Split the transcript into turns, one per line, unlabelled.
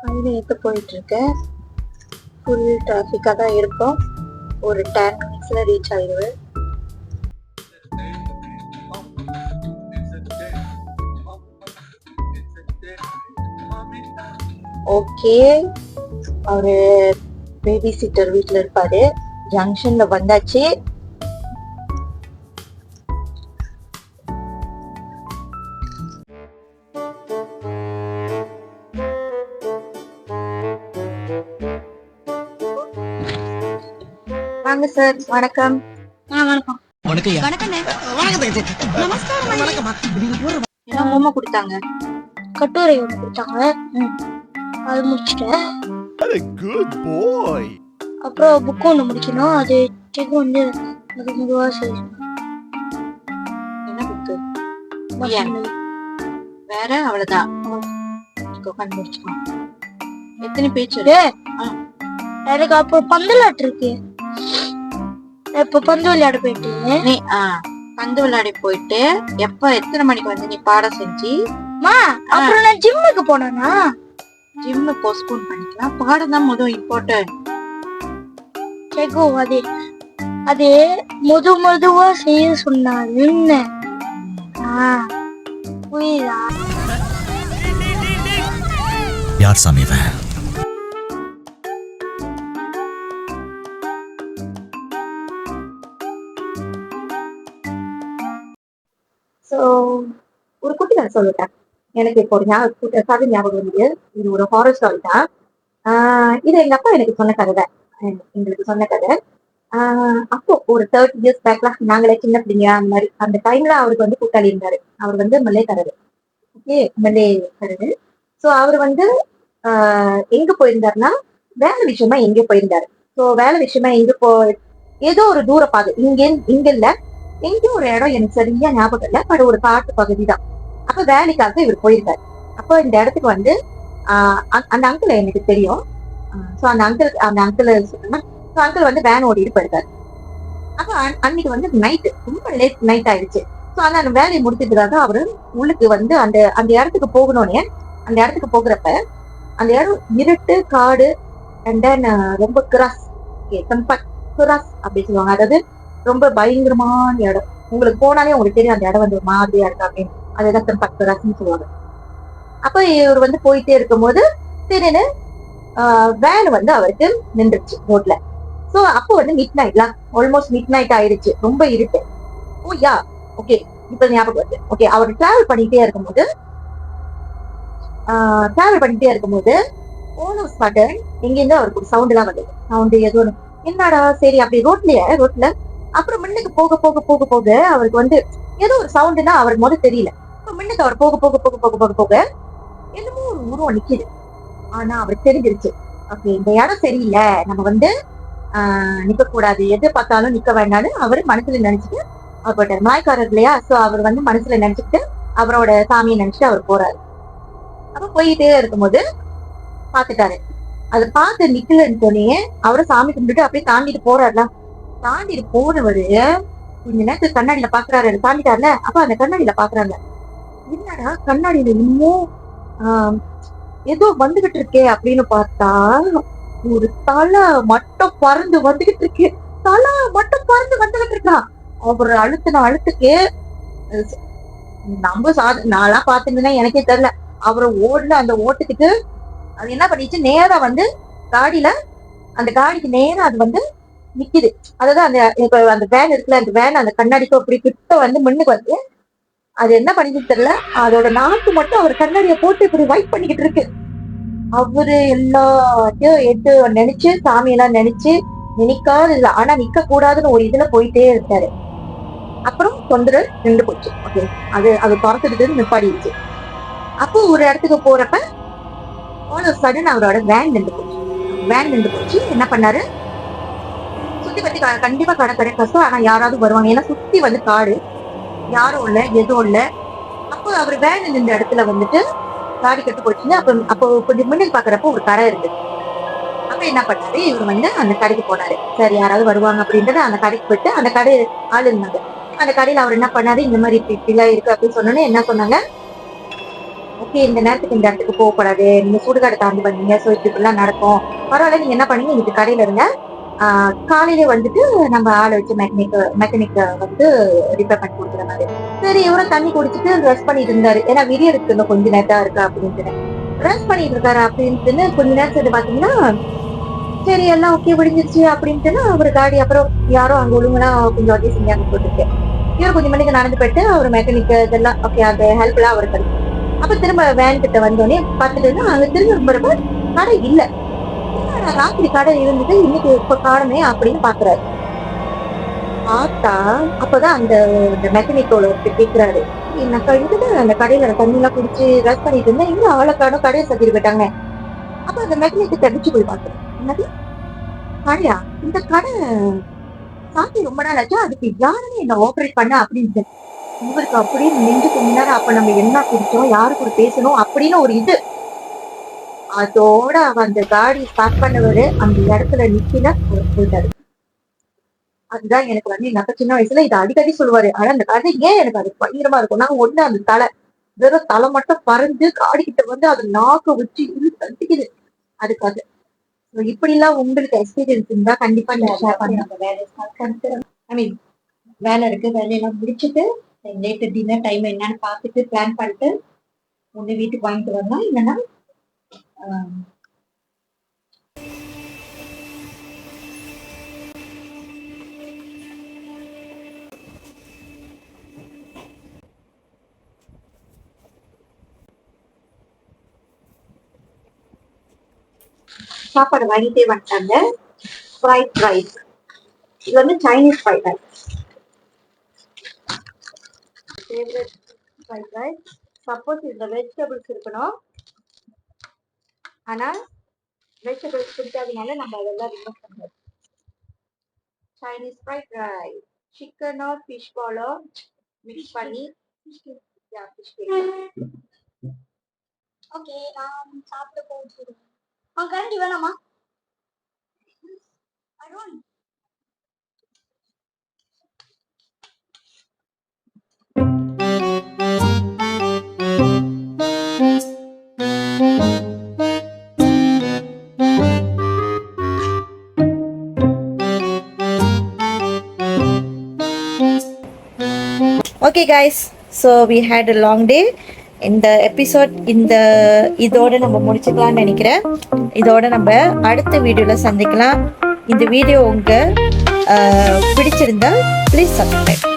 ஏற்று போயிட்டு இருக்கேன். ஃபுல் டிராஃபிக்காக தான் இருக்கும். ஒரு 10 மினிட்ஸில் ரீச் ஆயிடுவேன். ஓகே, அவரு பேபி சிட்டர் வீட்டில் இருப்பாரு. ஜங்ஷன்ல வந்தாச்சு. வாங்க சார். வணக்கம். வணக்கம். என்ன பொம்மை கொடுத்தாங்க? கட்டுரை ஒன்று கொடுத்தாங்க. அது முடிச்சிட்டேன். அப்புறம் புக் ஒன்று முடிக்கணும். அது செக் வந்து அது மெதுவா செய்யணும். என்ன புக்கு? வேற அவ்வளவுதான். உட்காந்து முடிச்சுக்கணும். எத்தனை பேச்சு? எனக்கு அப்போ பந்து விளையாட்டு இருக்கு. இப்ப பந்து விளையாட போயிட்டு நீ பந்து விளையாடி போயிட்டு எப்ப எத்தனை மணிக்கு வந்து நீ பாடம் செஞ்சு அப்புறம் நான் ஜிம்முக்கு போனேன்னா ஜிம்மு போஸ்ட்போன் பண்ணிக்கலாம். பாடம் தான் முதல் இம்பார்ட்டன்ட். அது அது மெதுவா செய்ய சொன்னாரு. புரியுதா?
யார் சாமி இவன்?
ஒரு குட்டி நான் சொல்லிட்டேன். எனக்கு இப்போ ஒரு கதை ஞாபகம் வந்து இது ஒரு ஹாரர் ஸ்டோரி தான். இது எங்க அப்பா எனக்கு சொன்ன கதை தான். எங்களுக்கு சொன்ன கதை. அப்போ ஒரு 30 years பேக்லாம் நாங்களே சின்ன பிள்ளைங்க அந்த மாதிரி அந்த டைம்ல அவருக்கு வந்து கூட்டாளி இருந்தாரு. அவர் வந்து மல்லேக்காரரு. ஓகே, மல்லேக்காரரு. ஸோ அவர் வந்து எங்க போயிருந்தாருன்னா வேலை விஷயமா எங்க போயிருந்தாரு. ஸோ வேலை விஷயமா எங்க ஏதோ ஒரு தூர பாதை இங்க இல்ல எங்கேயும் ஒரு இடம் எனக்கு சரியா ஞாபகம் இல்லை. பட் ஒரு காட்டு பகுதி தான். அப்ப வேலைக்காக இவர் போயிருக்காரு. அப்போ இந்த இடத்துக்கு வந்து அந்த அங்கிள் எனக்கு தெரியும். ஸோ அந்த அங்கிள் அங்கிள் வந்து வேன் ஓடிட்டு போயிருக்காரு. அப்ப அன்னைக்கு வந்து நைட்டு ரொம்ப லேட் நைட் ஆயிடுச்சு. ஸோ அந்த வேலையை முடிச்சதுக்காக அவரு உள்ளுக்கு வந்து அந்த அந்த இடத்துக்கு போகணும்னே அந்த இடத்துக்கு போகிறப்ப அந்த இடம் இருட்டு காடு அண்ட் தென் ரொம்ப கிராஸ் அப்படி சொல்லுவாங்க. அதாவது ரொம்ப பயங்கரமான இடம். உங்களுக்கு போனாலே உங்களுக்கு தெரியும் அந்த இடம் வந்து மாதிரியா இருக்கா அப்படின்னு. அதுதான் தெம்பக்ராஸ்ன்னு சொல்லுவாங்க. அப்ப இவர் வந்து போயிட்டே இருக்கும்போது திடீர்னு வேன் வந்து அவருக்கு நின்றுச்சு ரோட்ல. சோ அப்போ வந்து மிட் நைட்லாம் ஆல்மோஸ்ட் மிட் நைட் ஆயிடுச்சு. ரொம்ப இருட்டு. ஓ யா ஓகே, இப்ப ஞாபகம் வருது. ஓகே, அவர் டிராவல் பண்ணிட்டே இருக்கும்போது போன சடன் எங்கிருந்து அவருக்கு ஒரு சவுண்ட் எல்லாம் வந்தது. சவுண்ட் ஏதோ என்னடா சரி அப்படி ரோட்ல அப்புறம் முன்னுக்கு போக போக போக போக அவருக்கு வந்து ஏதோ ஒரு சவுண்டுன்னா அவருக்கு முதல்ல தெரியல. முன்னுக்கு அவர் போக போக போக போக போக போக என்னமோ ஒரு உருவம் நிக்குது. ஆனா அவருக்கு தெரிஞ்சிருச்சு, ஓகே இந்த இடம் சரியில்லை, நம்ம வந்து நிக்க கூடாது, எது பார்த்தாலும் நிக்க வேண்டாம்னு அவர் மனசுல நினைச்சிட்டு அவர் போயிட்டாரு. மாய்க்காரர் இல்லையா? சோ அவர் வந்து மனசுல நினைச்சுட்டு அவரோட சாமியை நினைச்சிட்டு அவர் போறாரு. அப்ப போயிட்டே இருக்கும்போது பாத்துட்டாரு. அதை பார்த்து நிக்கலன்னு சொன்னே அவரை சாமி கும்பிட்டுட்டு அப்படியே தாண்டிட்டு போறாருல. தாண்டிட்டு போனவரு கொஞ்ச நேரத்துக்கு கண்ணாடியில பாக்குறாரு. தாண்டிட்டார்ல, அப்ப அந்த கண்ணாடியில பாக்குறாங்க, என்னடா கண்ணாடியில இன்னும் ஏதோ வந்துகிட்டு இருக்கே அப்படின்னு பார்த்தா ஒரு தலை மட்டும் பறந்து வந்துகிட்டு இருக்கு. தலை மட்டும் பறந்து வந்துகிட்டு இருக்கான். அவர் அழுத்துக்கு நம்ம நான்லாம் பாத்துருந்தேன்னா எனக்கே தெரியல. அவரை ஓடுன அந்த ஓட்டத்துக்கு அது என்ன பண்ணிச்சு, நேரா வந்து அந்த காடிக்கு நேரா அது வந்து நிக்குது. அதாவது அந்த இப்ப அந்த வேன் இருக்குல்ல, அந்த வேன் அந்த கண்ணாடிக்கு அப்படி கிட்ட வந்து முன்னுக்கு வந்து அது என்ன பண்ணிட்டு தெரியல, அதோட நாக்கு மட்டும் அவர் கண்ணாடியை போட்டு இப்படி வைட் பண்ணிக்கிட்டு இருக்கு. அவரு எல்லாத்தையும் எடுத்து நினைச்சு சாமியெல்லாம் நினைக்காது இல்ல, ஆனா நிக்க கூடாதுன்னு ஒரு இதுல போயிட்டே இருக்காரு. அப்புறம் தொந்தர நின்று போச்சு. ஓகே, அது துரத்துட்டு நிப்பாடிடுச்சு. அப்போ ஒரு இடத்துக்கு போறப்ப சடன் அவரோட வேன் நின்று போச்சு. என்ன பண்ணாரு, சுத்தி பத்தி கண்டிப்பா கடை கஷ்டம். ஆனா யாராவது வருவாங்க, ஏன்னா சுத்தி வந்து காடு, யாரும் இல்ல எதுவும் இல்ல. அப்போ அவர் வேன் நின்ற இடத்துல வந்துட்டு காடி கட்டு போச்சுங்க. அப்போ கொஞ்சம் முன்னில் பாக்குறப்போ ஒரு கடை இருக்கு. அப்ப என்ன பண்ணாரு, இவர் வந்து அந்த கடைக்கு போனாரு. சரி யாராவது வருவாங்க அப்படின்றது அந்த கடைக்கு போயிட்டு அந்த கடை ஆள் இருந்தாங்க. அந்த கடையில அவர் என்ன பண்ணாரு, இந்த மாதிரி இப்படிலாம் இருக்கு அப்படின்னு சொன்னோன்னே என்ன சொன்னாங்க, ஓகே இந்த நேரத்துக்கு இந்த இடத்துக்கு போகக்கூடாது, நீங்க சுடுகாடு தாண்டி வந்தீங்க, ஸோ இப்படிலாம் நடக்கும், பரவாயில்ல நீங்க என்ன பண்ணீங்க இன்னைக்கு கடையில இருங்க, காலையிலே வந்துட்டு நம்ம ஆளை வச்சு மெக்கானிக் வந்து ரிப்பேர் பண்ணி கொடுக்குற மாதிரி. சரி இவரும் தண்ணி குடிச்சிட்டு ரெஸ்ட் பண்ணிட்டு இருந்தாரு, ஏன்னா விடிய இருக்கு இன்னும் கொஞ்ச நேரத்தா இருக்கா அப்படின்ட்டு ரெஸ்ட் பண்ணிட்டு இருக்காரு. அப்படின்ட்டு கொஞ்ச நேரத்துல பாத்தீங்கன்னா சரி எல்லாம் ஓகே விடிஞ்சிருச்சு அப்படின்ட்டு அவர் காடி அப்புறம் யாரோ அங்க ஒழுங்குனா கொஞ்சம் வாட்டி செஞ்சாங்க போட்டுருக்கு. இவர் கொஞ்சம் மணிக்கு நடந்து போயிட்டு அவர் மெக்கானிக் இதெல்லாம் ஓகே அந்த ஹெல்ப் எல்லாம் அவருக்கு கிடைக்கும். அப்ப திரும்ப வேன் கிட்ட வந்தோடனே பார்த்துட்டு அங்க திரும்ப ரொம்ப கடை இல்ல, ராத்திரி கடை இருந்தது இன்னைக்கு இப்ப காணுமே அப்படின்னு பாக்குறாரு. பார்த்தா அப்பதான் அந்த மெக்கானிக்கோட கேட்கிறாரு, நான் கழிந்துட்டு அந்த கடையில தண்ணி எல்லாம் குடிச்சு ரெஸ்ட் பண்ணிட்டு இருந்தேன், எங்க ஆளை காணும், கடையை சத்திட்டு போயிட்டாங்க. அப்ப அந்த மெக்கானிக் தடிச்சு போய் பாக்குறேன், என்னது கடையா, இந்த கடை சாத்தி ரொம்ப நாள் ஆச்சு, அதுக்கு யாருமே என்ன ஆபரேட் பண்ண அப்படின்னு இவருக்கு அப்படியே நெஞ்சு கொஞ்ச நேரம் அப்ப நம்ம என்ன குடிச்சோம் யாரு கூட பேசணும் அப்படின்னு ஒரு இது. அதோட அந்த காடி ஸ்டார்ட் பண்ணவரு அந்த இடத்துல நிக்கல போயிட்டாரு. அதுதான் எனக்கு வந்து எங்க சின்ன வயசுல இதை அடிக்கடி சொல்லுவாரு. ஆனா அந்த கதை ஏன் எனக்கு அது பயங்கரமா இருக்கும், நான் ஒண்ணு அந்த தலை வெறும் தலை மட்டும் பறந்து காடி கிட்ட வந்து அது நாக்க வச்சு இழு தட்டிக்குது அதுக்காக. இப்படி எல்லாம் உங்களுக்கு எக்ஸ்பீரியன்ஸ் இருந்தா கண்டிப்பா நீங்க ஷேர் பண்ணுங்க. ஐ மீன் வேலை இருக்கு, வேலையெல்லாம் முடிச்சுட்டு லேட்டு டின்னர் டைம் என்னன்னு பார்த்துட்டு பிளான் பண்ணிட்டு ஒண்ணு வீட்டுக்கு வாங்கிட்டு வரலாம், இல்லைன்னா சாப்பாடு வாங்கிட்டே வந்துட்டாங்க. ஃப்ரைட் ரைஸ், இது வந்து Chinese fried rice, favourite fried rice. Suppose இந்த வெஜிடபிள்ஸ் இருக்கணும், ஆனா வெஜிடபிள்ஸ் பிடிக்காதனால நம்ம அதெல்லாம் ரிமூவ் பண்ணுவோம். சைனீஸ் ஃப்ரைட் ரைஸ், சிக்கனோ ஃபிஷ் பாலோ மிக்ஸ் பண்ணி ஓகே நான் சாப்பிட போகிறேன். கரண்டி வேணாமா? Okay guys, so we had a long day. இந்த எபிசோட் இதோட நம்ம முடிச்சுக்கலாம்னு நினைக்கிறேன். இதோட நம்ம அடுத்த வீடியோவில் சந்திக்கலாம். இந்த வீடியோ பிடிச்சிருந்தா ப்ளீஸ் சப்ஸ்கிரைப்.